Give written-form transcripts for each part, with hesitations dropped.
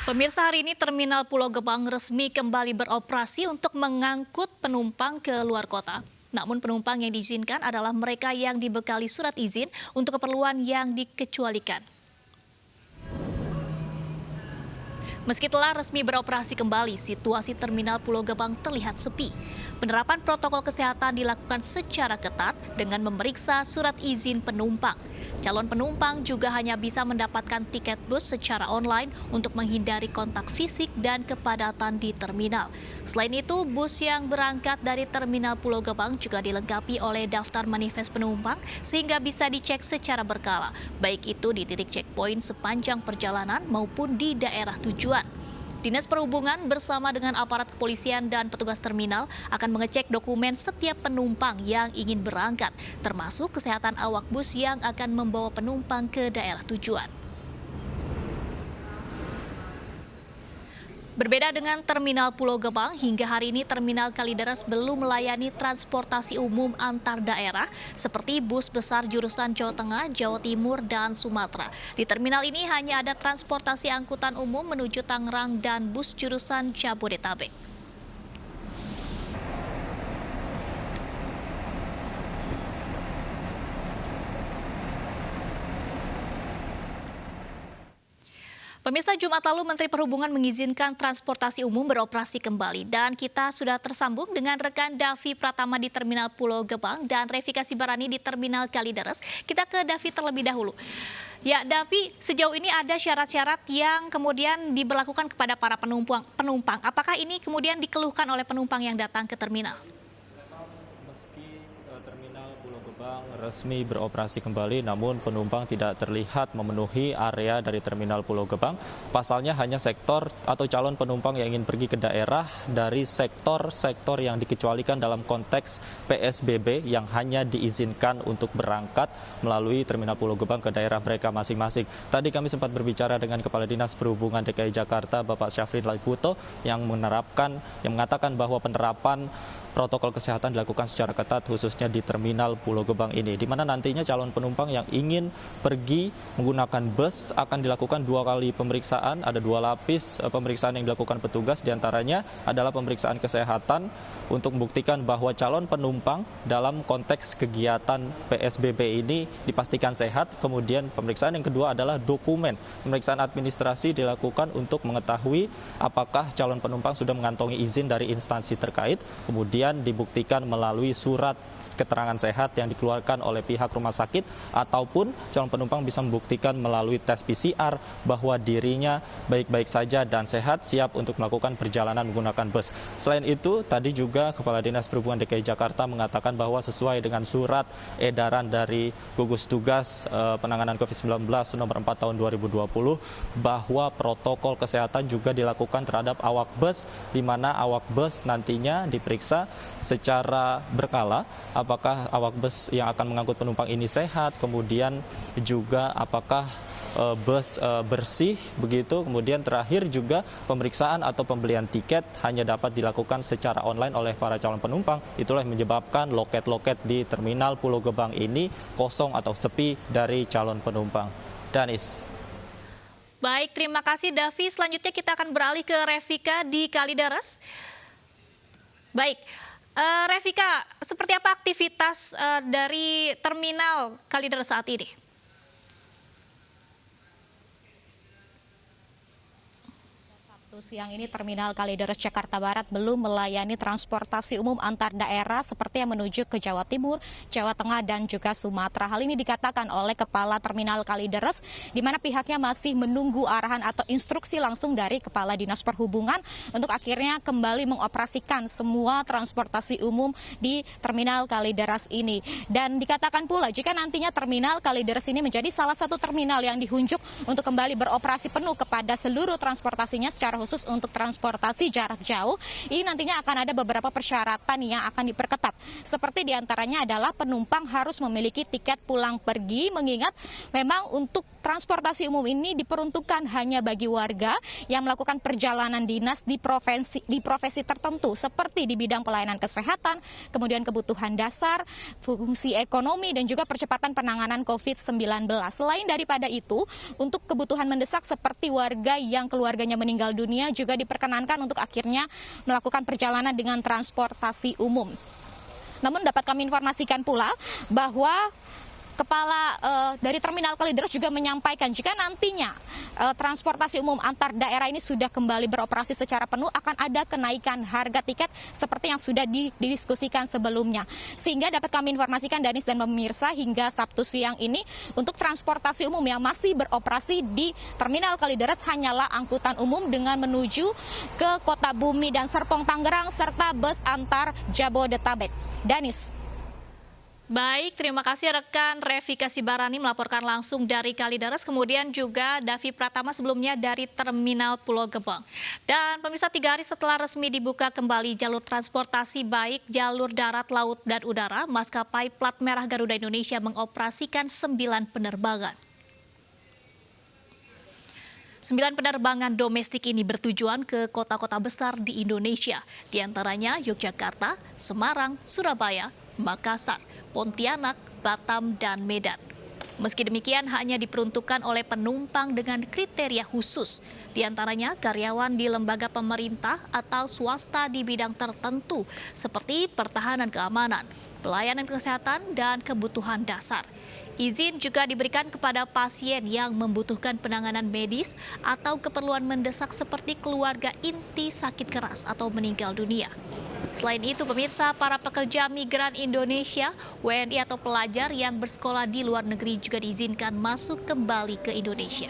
Pemirsa, hari ini Terminal Pulau Gebang resmi kembali beroperasi untuk mengangkut penumpang ke luar kota. Namun penumpang yang diizinkan adalah mereka yang dibekali surat izin untuk keperluan yang dikecualikan. Meski telah resmi beroperasi kembali, situasi Terminal Pulau Gebang terlihat sepi. Penerapan protokol kesehatan dilakukan secara ketat dengan memeriksa surat izin penumpang. Calon penumpang juga hanya bisa mendapatkan tiket bus secara online untuk menghindari kontak fisik dan kepadatan di terminal. Selain itu, bus yang berangkat dari Terminal Pulau Gebang juga dilengkapi oleh daftar manifest penumpang sehingga bisa dicek secara berkala, baik itu di titik checkpoint sepanjang perjalanan maupun di daerah tujuan. Dinas Perhubungan bersama dengan aparat kepolisian dan petugas terminal akan mengecek dokumen setiap penumpang yang ingin berangkat, termasuk kesehatan awak bus yang akan membawa penumpang ke daerah tujuan. Berbeda dengan Terminal Pulau Gebang, hingga hari ini Terminal Kalideres belum melayani transportasi umum antar daerah seperti bus besar jurusan Jawa Tengah, Jawa Timur, dan Sumatera. Di terminal ini hanya ada transportasi angkutan umum menuju Tangerang dan bus jurusan Jabodetabek. Pemirsa, Jumat lalu Menteri Perhubungan mengizinkan transportasi umum beroperasi kembali dan kita sudah tersambung dengan rekan Davi Pratama di Terminal Pulau Gebang dan Revikasi Barani di Terminal Kalideres. Kita ke Davi terlebih dahulu. Ya, Davi, sejauh ini ada syarat-syarat yang kemudian diberlakukan kepada para penumpang. Apakah ini kemudian dikeluhkan oleh penumpang yang datang ke terminal? Terminal Pulau Gebang resmi beroperasi kembali, namun penumpang tidak terlihat memenuhi area dari Terminal Pulau Gebang. Pasalnya hanya sektor atau calon penumpang yang ingin pergi ke daerah dari sektor-sektor yang dikecualikan dalam konteks PSBB yang hanya diizinkan untuk berangkat melalui Terminal Pulau Gebang ke daerah mereka masing-masing. Tadi kami sempat berbicara dengan Kepala Dinas Perhubungan DKI Jakarta, Bapak Syafrin Laiputo, yang mengatakan bahwa penerapan protokol kesehatan dilakukan secara ketat khususnya di Terminal Pulau Gebang ini, di mana nantinya calon penumpang yang ingin pergi menggunakan bus akan dilakukan 2 kali pemeriksaan. Ada 2 lapis pemeriksaan yang dilakukan petugas, diantaranya adalah pemeriksaan kesehatan untuk membuktikan bahwa calon penumpang dalam konteks kegiatan PSBB ini dipastikan sehat. Kemudian pemeriksaan yang kedua adalah dokumen. Pemeriksaan administrasi dilakukan untuk mengetahui apakah calon penumpang sudah mengantongi izin dari instansi terkait, kemudian dibuktikan melalui surat keterangan sehat yang dikeluarkan oleh pihak rumah sakit, ataupun calon penumpang bisa membuktikan melalui tes PCR bahwa dirinya baik-baik saja dan sehat, siap untuk melakukan perjalanan menggunakan bus. Selain itu, tadi juga Kepala Dinas Perhubungan DKI Jakarta mengatakan bahwa sesuai dengan surat edaran dari Gugus Tugas Penanganan COVID-19 nomor 4 tahun 2020, bahwa protokol kesehatan juga dilakukan terhadap awak bus, di mana awak bus nantinya diperiksa secara berkala apakah awak bus yang akan mengangkut penumpang ini sehat, kemudian juga apakah bus bersih begitu. Kemudian terakhir juga pemeriksaan atau pembelian tiket hanya dapat dilakukan secara online oleh para calon penumpang. Itulah yang menyebabkan loket-loket di Terminal Pulau Gebang ini kosong atau sepi dari calon penumpang. Danis. Baik, terima kasih Davi. Selanjutnya kita akan beralih ke Revika di Kalideres. Baik, Revika, seperti apa aktivitas dari Terminal Kalideres saat ini? Siang ini Terminal Kalideres Jakarta Barat belum melayani transportasi umum antar daerah seperti yang menuju ke Jawa Timur, Jawa Tengah, dan juga Sumatera. Hal ini dikatakan oleh Kepala Terminal Kalideres, di mana pihaknya masih menunggu arahan atau instruksi langsung dari Kepala Dinas Perhubungan untuk akhirnya kembali mengoperasikan semua transportasi umum di Terminal Kalideres ini. Dan dikatakan pula jika nantinya Terminal Kalideres ini menjadi salah satu terminal yang dihunjuk untuk kembali beroperasi penuh kepada seluruh transportasinya secara khusus untuk transportasi jarak jauh, ini nantinya akan ada beberapa persyaratan yang akan diperketat. Seperti diantaranya adalah penumpang harus memiliki tiket pulang pergi, mengingat memang untuk transportasi umum ini diperuntukkan hanya bagi warga yang melakukan perjalanan dinas di profesi tertentu, seperti di bidang pelayanan kesehatan, kemudian kebutuhan dasar, fungsi ekonomi, dan juga percepatan penanganan COVID-19. Selain daripada itu, untuk kebutuhan mendesak seperti warga yang keluarganya meninggal dunia juga diperkenankan untuk akhirnya melakukan perjalanan dengan transportasi umum. Namun dapat kami informasikan pula bahwa Kepala dari Terminal Kalideres juga menyampaikan jika nantinya transportasi umum antar daerah ini sudah kembali beroperasi secara penuh, akan ada kenaikan harga tiket seperti yang sudah didiskusikan sebelumnya. Sehingga dapat kami informasikan, Danis dan pemirsa, hingga Sabtu siang ini untuk transportasi umum yang masih beroperasi di Terminal Kalideres hanyalah angkutan umum dengan menuju ke Kota Bumi dan Serpong Tangerang serta bus antar Jabodetabek. Danis. Baik, terima kasih rekan Revi Kasibarani melaporkan langsung dari Kalideres, kemudian juga Davi Pratama sebelumnya dari Terminal Pulau Gebang. Dan pemirsa, 3 hari setelah resmi dibuka kembali jalur transportasi baik jalur darat, laut, dan udara, maskapai plat merah Garuda Indonesia mengoperasikan 9 penerbangan. 9 penerbangan domestik ini bertujuan ke kota-kota besar di Indonesia, diantaranya Yogyakarta, Semarang, Surabaya, Makassar, Pontianak, Batam, dan Medan. Meski demikian, hanya diperuntukkan oleh penumpang dengan kriteria khusus, diantaranya karyawan di lembaga pemerintah atau swasta di bidang tertentu seperti pertahanan keamanan, pelayanan kesehatan, dan kebutuhan dasar. Izin juga diberikan kepada pasien yang membutuhkan penanganan medis atau keperluan mendesak seperti keluarga inti sakit keras atau meninggal dunia. Selain itu, pemirsa, para pekerja migran Indonesia, WNI atau pelajar yang bersekolah di luar negeri juga diizinkan masuk kembali ke Indonesia.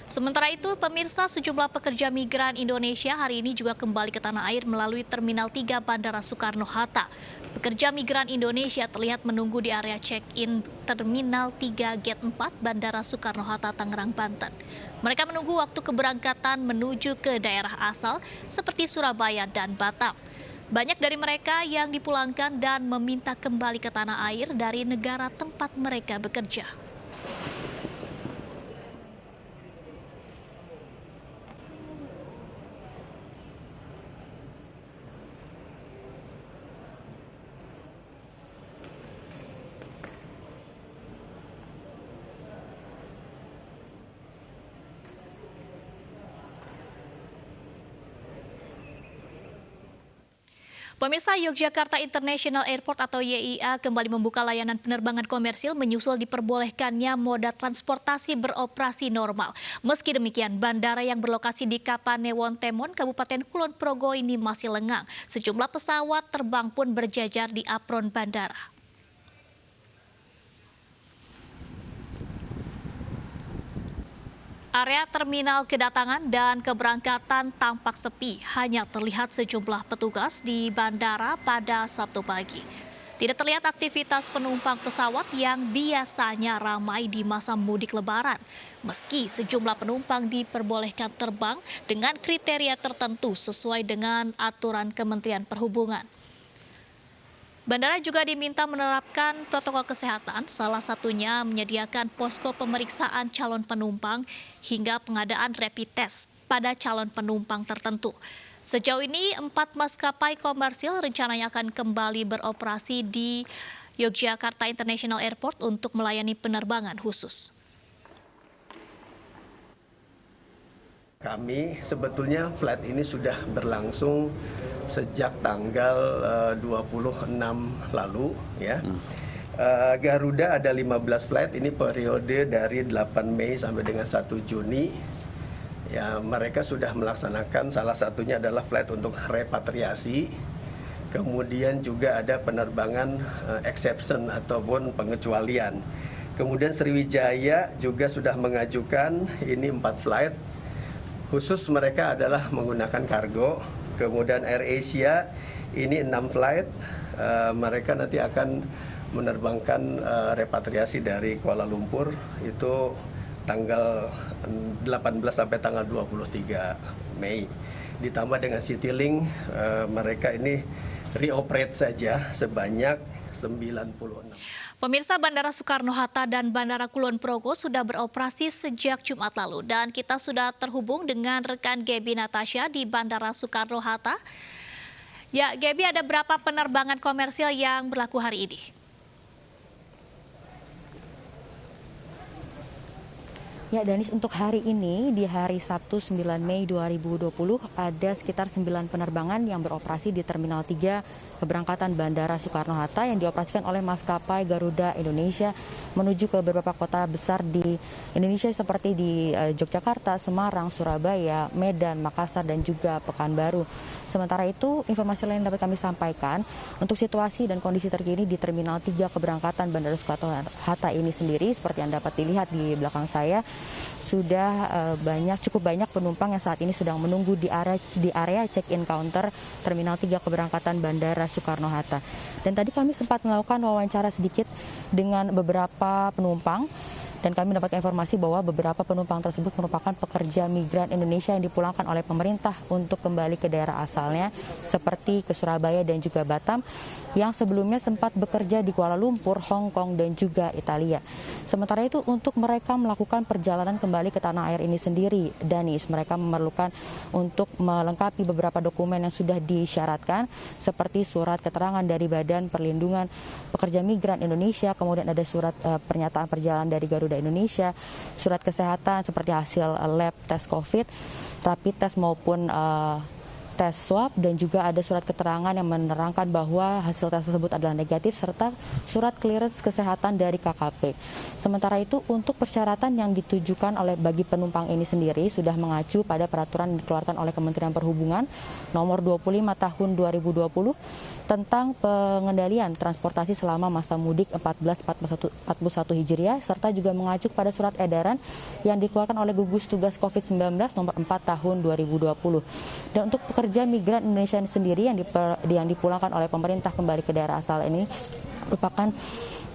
Sementara itu, pemirsa, sejumlah pekerja migran Indonesia hari ini juga kembali ke tanah air melalui Terminal 3 Bandara Soekarno-Hatta. Pekerja migran Indonesia terlihat menunggu di area check-in Terminal 3 Gate 4 Bandara Soekarno-Hatta, Tangerang, Banten. Mereka menunggu waktu keberangkatan menuju ke daerah asal seperti Surabaya dan Batam. Banyak dari mereka yang dipulangkan dan meminta kembali ke tanah air dari negara tempat mereka bekerja. Pemirsa, Yogyakarta International Airport atau YIA kembali membuka layanan penerbangan komersil menyusul diperbolehkannya moda transportasi beroperasi normal. Meski demikian, bandara yang berlokasi di Kapanewon Temon, Kabupaten Kulon Progo ini masih lengang. Sejumlah pesawat terbang pun berjajar di apron bandara. Area terminal kedatangan dan keberangkatan tampak sepi, hanya terlihat sejumlah petugas di bandara pada Sabtu pagi. Tidak terlihat aktivitas penumpang pesawat yang biasanya ramai di masa mudik Lebaran, meski sejumlah penumpang diperbolehkan terbang dengan kriteria tertentu sesuai dengan aturan Kementerian Perhubungan. Bandara juga diminta menerapkan protokol kesehatan, salah satunya menyediakan posko pemeriksaan calon penumpang hingga pengadaan rapid test pada calon penumpang tertentu. Sejauh ini 4 maskapai komersil rencananya akan kembali beroperasi di Yogyakarta International Airport untuk melayani penerbangan khusus. Kami sebetulnya flight ini sudah berlangsung sejak tanggal 26 lalu ya. Garuda ada 15 flight, ini periode dari 8 Mei sampai dengan 1 Juni. Ya, mereka sudah melaksanakan, salah satunya adalah flight untuk repatriasi. Kemudian juga ada penerbangan exception ataupun pengecualian. Kemudian Sriwijaya juga sudah mengajukan ini 4 flight. Khusus mereka adalah menggunakan kargo. Kemudian AirAsia ini 6 flight. Mereka nanti akan menerbangkan repatriasi dari Kuala Lumpur. Itu tanggal 18 sampai tanggal 23 Mei. Ditambah dengan Citylink, mereka ini reoperate saja sebanyak 96. Pemirsa, Bandara Soekarno-Hatta dan Bandara Kulon Progo sudah beroperasi sejak Jumat lalu. Dan kita sudah terhubung dengan rekan Gaby Natasha di Bandara Soekarno-Hatta. Ya, Gaby, ada berapa penerbangan komersial yang berlaku hari ini? Ya, Danis, untuk hari ini di hari Sabtu 9 Mei 2020 ada sekitar 9 penerbangan yang beroperasi di Terminal 3 keberangkatan Bandara Soekarno-Hatta yang dioperasikan oleh maskapai Garuda Indonesia menuju ke beberapa kota besar di Indonesia seperti di Yogyakarta, Semarang, Surabaya, Medan, Makassar, dan juga Pekanbaru. Sementara itu, informasi lain yang dapat kami sampaikan untuk situasi dan kondisi terkini di Terminal 3 keberangkatan Bandara Soekarno-Hatta ini sendiri seperti yang dapat dilihat di belakang saya, sudah cukup banyak penumpang yang saat ini sedang menunggu di area check-in counter Terminal 3 keberangkatan Bandara Soekarno-Hatta. Dan tadi kami sempat melakukan wawancara sedikit dengan beberapa penumpang dan kami mendapatkan informasi bahwa beberapa penumpang tersebut merupakan pekerja migran Indonesia yang dipulangkan oleh pemerintah untuk kembali ke daerah asalnya seperti ke Surabaya dan juga Batam yang sebelumnya sempat bekerja di Kuala Lumpur, Hong Kong, dan juga Italia. Sementara itu, untuk mereka melakukan perjalanan kembali ke tanah air ini sendiri, Danis, mereka memerlukan untuk melengkapi beberapa dokumen yang sudah disyaratkan seperti surat keterangan dari Badan Perlindungan Pekerja Migran Indonesia, kemudian ada surat pernyataan perjalanan dari Garuda Indonesia, surat kesehatan seperti hasil lab tes COVID, rapid test maupun tes swab, dan juga ada surat keterangan yang menerangkan bahwa hasil tes tersebut adalah negatif serta surat clearance kesehatan dari KKP. Sementara itu, untuk persyaratan yang ditujukan bagi penumpang ini sendiri sudah mengacu pada peraturan yang dikeluarkan oleh Kementerian Perhubungan nomor 25 tahun 2020 tentang pengendalian transportasi selama masa mudik 1441 Hijriah serta juga mengacu pada surat edaran yang dikeluarkan oleh gugus tugas COVID-19 nomor 4 tahun 2020. Dan untuk pekerja migran Indonesia sendiri yang dipulangkan oleh pemerintah kembali ke daerah asal ini merupakan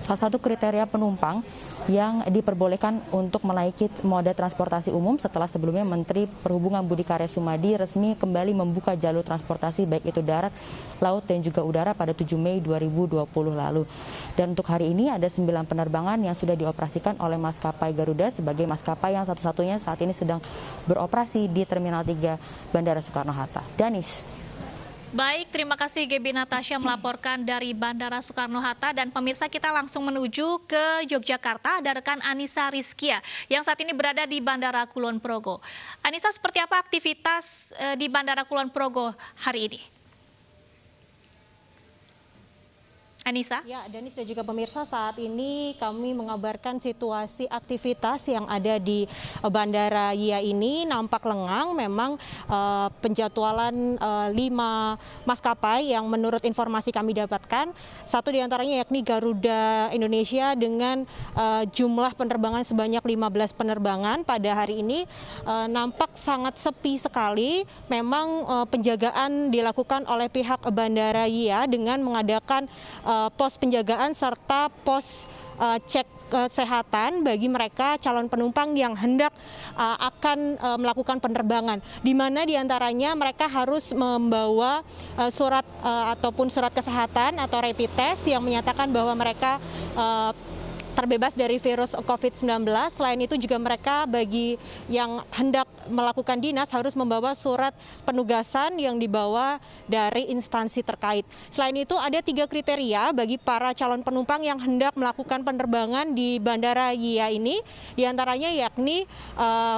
salah satu kriteria penumpang yang diperbolehkan untuk menaiki moda transportasi umum setelah sebelumnya Menteri Perhubungan Budi Karya Sumadi resmi kembali membuka jalur transportasi baik itu darat, laut, dan juga udara pada 7 Mei 2020 lalu. Dan untuk hari ini ada 9 penerbangan yang sudah dioperasikan oleh maskapai Garuda sebagai maskapai yang satu-satunya saat ini sedang beroperasi di Terminal 3 Bandara Soekarno-Hatta. Danis. Baik, terima kasih Gaby Natasha melaporkan dari Bandara Soekarno-Hatta, dan pemirsa kita langsung menuju ke Yogyakarta. Ada rekan Anissa Rizkia yang saat ini berada di Bandara Kulon Progo. Anissa, seperti apa aktivitas di Bandara Kulon Progo hari ini? Anissa? Ya, Danis dan juga pemirsa, saat ini kami mengabarkan situasi aktivitas yang ada di Bandara YIA ini nampak lengang. Memang penjadwalan 5 maskapai yang menurut informasi kami dapatkan, satu diantaranya yakni Garuda Indonesia dengan jumlah penerbangan sebanyak 15 penerbangan pada hari ini nampak sangat sepi sekali. Memang penjagaan dilakukan oleh pihak Bandara YIA dengan mengadakan pos penjagaan serta pos cek kesehatan bagi mereka calon penumpang yang hendak akan melakukan penerbangan, di mana diantaranya mereka harus membawa surat ataupun surat kesehatan atau rapid test yang menyatakan bahwa mereka terbebas dari virus COVID-19. Selain itu juga mereka bagi yang hendak melakukan dinas harus membawa surat penugasan yang dibawa dari instansi terkait. Selain itu ada 3 kriteria bagi para calon penumpang yang hendak melakukan penerbangan di Bandara YIA ini. Di antaranya yakni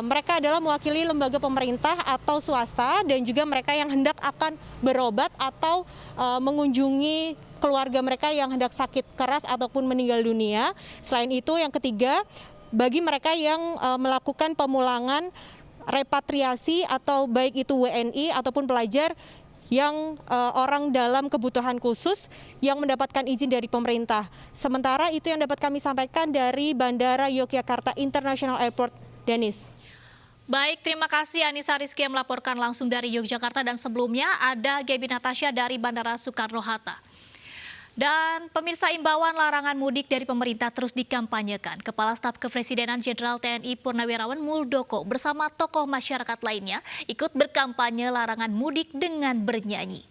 mereka adalah mewakili lembaga pemerintah atau swasta, dan juga mereka yang hendak akan berobat atau mengunjungi keluarga mereka yang hendak sakit keras ataupun meninggal dunia. Selain itu, yang ketiga, bagi mereka yang melakukan pemulangan repatriasi atau baik itu WNI ataupun pelajar yang orang dalam kebutuhan khusus yang mendapatkan izin dari pemerintah. Sementara itu yang dapat kami sampaikan dari Bandara Yogyakarta International Airport. Danis. Baik, terima kasih Anissa Rizky yang melaporkan langsung dari Yogyakarta, dan sebelumnya ada Gaby Natasha dari Bandara Soekarno-Hatta. Dan pemirsa, imbauan larangan mudik dari pemerintah terus dikampanyekan. Kepala Staf Kepresidenan Jenderal TNI Purnawirawan Muldoko bersama tokoh masyarakat lainnya ikut berkampanye larangan mudik dengan bernyanyi.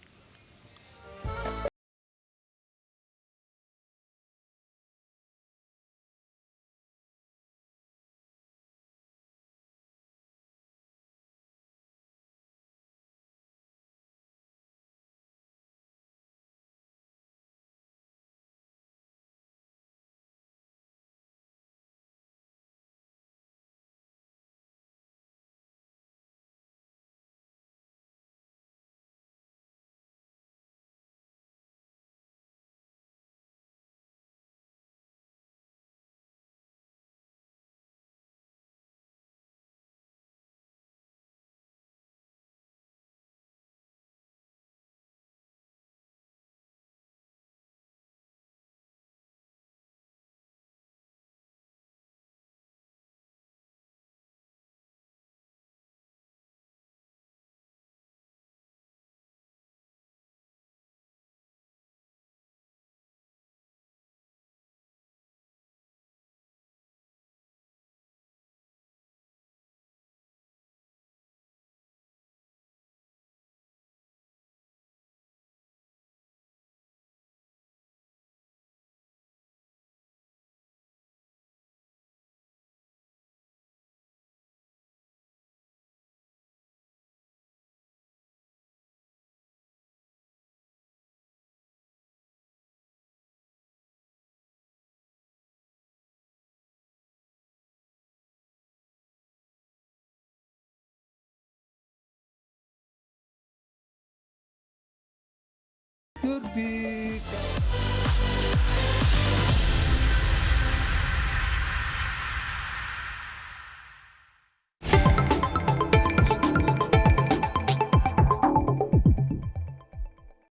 Terbit